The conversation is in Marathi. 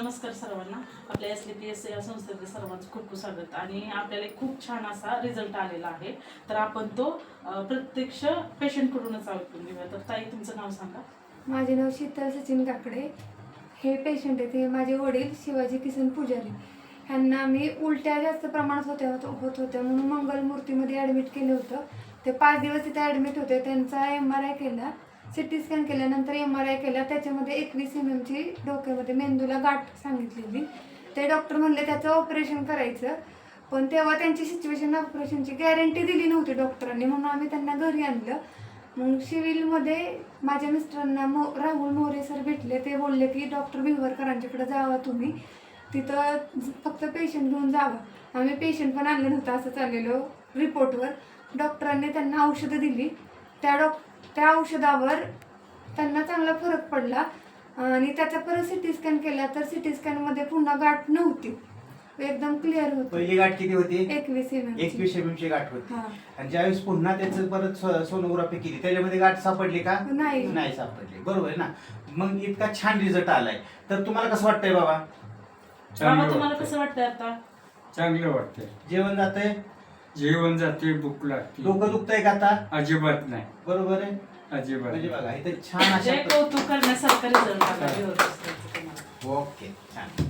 नमस्कार सर्वांना. आपल्या SLPS या संस्थेतील सर्वांचं खूप खूप स्वागत. आणि आपल्याला एक खूप छान असा रिझल्ट आलेला आहे, तर आपण तो प्रत्यक्ष पेशंटकडूनच ऐकून घेऊया. तर ताई, तुमचं नाव सांगा. माझे नाव शीतल सचिन काकडे. हे पेशंट आहेत, हे माझे वडील शिवाजी किसन पुजारी. ह्यांना मी उलट्या जास्त प्रमाणात होत होत्या म्हणून मंगलमूर्तीमध्ये ॲडमिट केलं होतं. ते 5 दिवस तिथे ॲडमिट होते. त्यांचा MRI केला, CT स्कॅन केल्यानंतर MRI केला. त्याच्यामध्ये 21 mm ची डोक्यामध्ये मेंदूला गाठ सांगितलेली. ते डॉक्टर म्हणले त्याचं ऑपरेशन करायचं, पण तेव्हा त्यांची सिच्युएशन ऑपरेशनची गॅरंटी दिली नव्हती डॉक्टरांनी, म्हणून आम्ही त्यांना घरी आणलं. मग सिव्हिलमध्ये माझ्या मिस्टरांना राहुल मोरे सर भेटले. ते बोलले की डॉक्टर भिवरकरांच्याकडे जावा तुम्ही, तिथं फक्त पेशंट घेऊन जावा. आम्ही पेशंट पण आणलं नव्हतं, असं चाललेलो रिपोर्टवर. डॉक्टरांनी त्यांना औषधं दिली. त्या औषधावर त्यांना चांगला फरक पडला आणि त्याचा परत CT स्कॅन केला तर CT स्कॅनमध्ये पुन्हा गाठ नव्हती, एकदम क्लिअर होती. पहिली गाठ किती होती? 21 mm. 21 mm ची गाठ होती. हा. आणि ज्यावेळेस पुन्हा त्याचं परत सोनोग्राफी केली त्याच्यामध्ये गाठ सापडली का? नाही सापडली. बरोबर आहे ना. मग इतका छान रिझल्ट आलाय, तर तुम्हाला कसं वाटतंय बाबा? बाबा, तुम्हाला कसं वाटतंय आता? चांगलं वाटतंय. जेवण जातंय? जेवण जाते, भूक लागते. डोकं दुखतंय का आता? अजिबात नाही. बरोबर आहे. अजिबात म्हणजे नाही. बघा इथे छान जे अशा कौतुक करण्यासारखा रिझल्ट आला. ओके, छान.